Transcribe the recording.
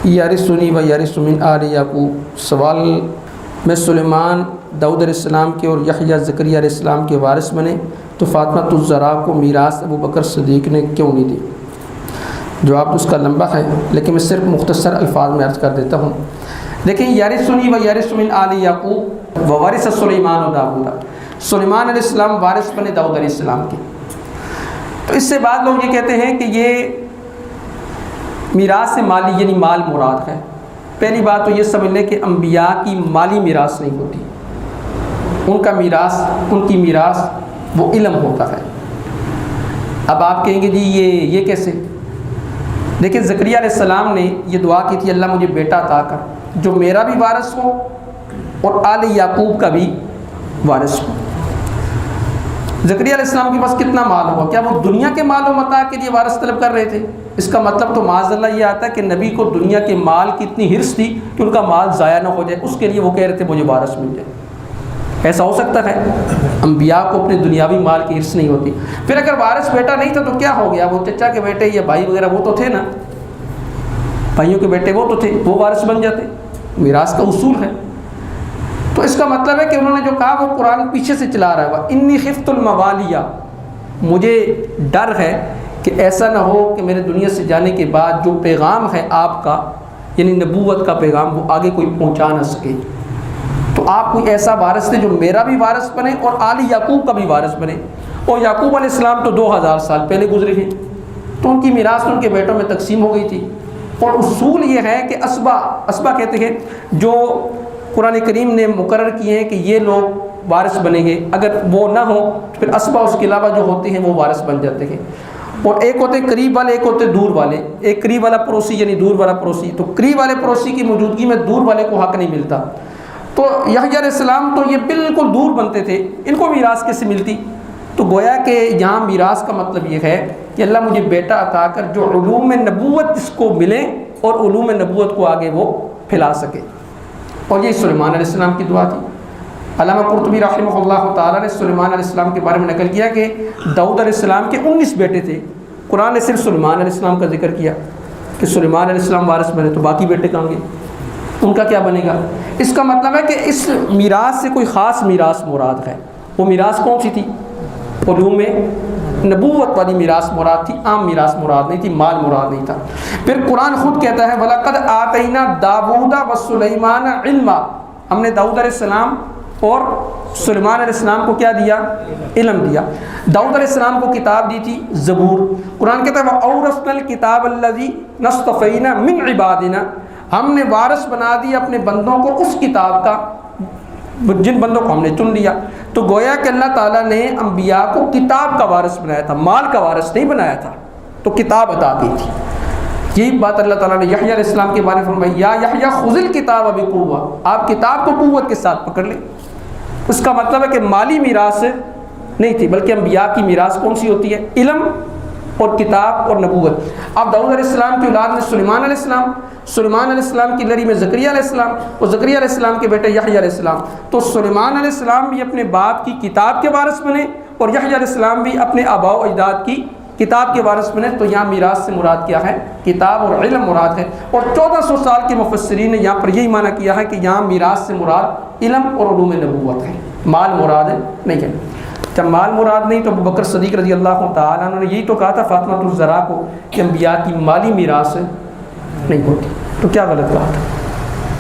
یرثنی و یرث من آل یعقوب، سوال میں سلیمان داؤد علیہ السلام کے اور یحییٰ زکریا علیہ السلام کے وارث بنے تو فاطمہ الزہرا کو میراث ابو بکر صدیق نے کیوں نہیں دی؟ جواب تو اس کا لمبا ہے لیکن میں صرف مختصر الفاظ میں عرض کر دیتا ہوں۔ دیکھیں، یرثنی و یرث من آل یعقوب وورث سلیمان و داؤد، سلیمان علیہ السلام وارث بنے داؤد علیہ السلام کے۔ تو اس سے بعد لوگ یہ کہتے ہیں کہ یہ میراث مالی یعنی مال مراد ہے۔ پہلی بات تو یہ سمجھ لیں کہ انبیاء کی مالی میراث نہیں ہوتی، ان کا میراث، ان کی میراث وہ علم ہوتا ہے۔ اب آپ کہیں گے جی یہ کیسے؟ دیکھیں، زکریا علیہ السلام نے یہ دعا کی تھی، اللہ مجھے بیٹا عطا کر جو میرا بھی وارث ہو اور آل یعقوب کا بھی وارث ہو۔ زکریا علیہ السلام کے پاس کتنا مال ہوا؟ کیا وہ دنیا کے مال و متاع کے لیے وارث طلب کر رہے تھے؟ اس کا مطلب تو معاذ اللہ یہ آتا ہے کہ نبی کو دنیا کے مال کی اتنی حرص تھی کہ ان کا مال ضائع نہ ہو جائے، اس کے لیے وہ کہہ رہے تھے مجھے وارث مل جائے۔ ایسا ہو سکتا ہے؟ انبیاء کو اپنے دنیاوی مال کی حرص نہیں ہوتی۔ پھر اگر وارث بیٹا نہیں تھا تو کیا ہو گیا؟ وہ چچا کے بیٹے یا بھائی وغیرہ وہ تو تھے نا، بھائیوں کے بیٹے وہ تو تھے، وہ وارث بن جاتے، میراث کا اصول ہے۔ تو اس کا مطلب ہے کہ انہوں نے جو کہا وہ قرآن پیچھے سے چلا رہا ہے، انی خفت الموالیہ، مجھے ڈر ہے کہ ایسا نہ ہو کہ میرے دنیا سے جانے کے بعد جو پیغام ہے آپ کا، یعنی نبوت کا پیغام، وہ آگے کوئی پہنچا نہ سکے۔ تو آپ کوئی ایسا وارث تھے جو میرا بھی وارث بنے اور آل یعقوب کا بھی وارث بنے۔ اور یعقوب علیہ السلام تو 2000 سال پہلے گزرے ہیں، تو ان کی میراث ان کے بیٹوں میں تقسیم ہو گئی تھی۔ اور اصول یہ ہے کہ اسبا کہتے ہیں جو قرآن کریم نے مقرر کیے ہیں کہ یہ لوگ وارث بنیں گے، اگر وہ نہ ہوں تو پھر اسبا اس کے علاوہ جو ہوتے ہیں وہ وارث بن جاتے ہیں۔ اور ایک ہوتے قریب والے، ایک ہوتے دور والے۔ ایک قریب والا پڑوسی یعنی دور والا پڑوسی، تو قریب والے پڑوسی کی موجودگی میں دور والے کو حق نہیں ملتا۔ تو یحییٰ علیہ السلام تو یہ بالکل دور بنتے تھے، ان کو میراث کیسے ملتی؟ تو گویا کہ یہاں میراث کا مطلب یہ ہے کہ اللہ مجھے بیٹا عطا کر جو علوم نبوت اس کو ملے اور علوم نبوت کو آگے وہ پھیلا سکے۔ اور یہ سلیمان علیہ السلام کی دعا تھی۔ علامہ قرطبی رحمہ اللہ تعالیٰ نے سلیمان علیہ السلام کے بارے میں نقل کیا کہ داؤد علیہ السلام کے 19 بیٹے تھے، قرآن نے صرف سلیمان علیہ السلام کا ذکر کیا کہ سلیمان علیہ السلام وارث بنے، تو باقی بیٹے کہاں گے؟ ان کا کیا بنے گا؟ اس کا مطلب ہے کہ اس میراث سے کوئی خاص میراث مراد ہے۔ وہ میراث کون سی تھی؟ علوم نبوت والی میراث مراد تھی، عام میراث مراد نہیں تھی، مال مراد نہیں تھا۔ پھر قرآن خود کہتا ہے وَلَقَدْ آتَيْنَا دَاوُودَ وَسُلَيْمَانَ عِلْمًا، ہم نے داؤد علیہ السلام اور سلیمان علیہ السلام کو کیا دیا؟ علم دیا۔ داؤد علیہ السلام کو کتاب دی تھی زبور۔ قرآن کہتا ہے وَأَوْرَثْنَا الْكِتَابَ الَّذِي نَصْطَفَيْنَا مِنْ عِبَادِنَا، ہم نے وارث بنا دی اپنے بندوں کو اس کتاب کا جن بندوں کو ہم نے چن لیا۔ تو گویا کہ اللہ تعالیٰ نے انبیاء کو کتاب کا وارث بنایا تھا، مال کا وارث نہیں بنایا تھا، تو کتاب عطا کی تھی۔ یہی بات اللہ تعالیٰ نے یحییٰ علیہ السلام کے بارے میں فرمائی یا یحییٰ خذ الکتاب بقوہ، آپ کتاب کو قوت کے ساتھ پکڑ لیں۔ اس کا مطلب ہے کہ مالی میراث نہیں تھی، بلکہ انبیاء کی میراث کون سی ہوتی ہے؟ علم اور کتاب اور نبوت۔ اب داؤد علیہ السلام کی اولاد میں سلیمان علیہ السلام، سلیمان علیہ السلام کی لڑی میں زکریا علیہ السلام، اور زکریا علیہ السلام کے بیٹے یحییٰ علیہ السلام۔ تو سلیمان علیہ السلام بھی اپنے باپ کی کتاب کے وارث بنے اور یحییٰ علیہ السلام بھی اپنے آباء و اجداد کی کتاب کے وارث بنے۔ تو یہاں میراث سے مراد کیا ہے؟ کتاب اور علم مراد ہے۔ اور 1400 سال کے مفسرین نے یہاں پر یہی معنی کیا ہے کہ یہاں میراث سے مراد علم اور علوم نبوت ہے، مال مراد نہیں ہے۔ جب مال مراد نہیں تو ابو بکر صدیق رضی اللہ تعالیٰ عنہ نے یہی تو کہا تھا فاطمہ الزہرا کو کہ انبیاء کی مالی میراث نہیں ہوتی، تو کیا غلط کہا تھا؟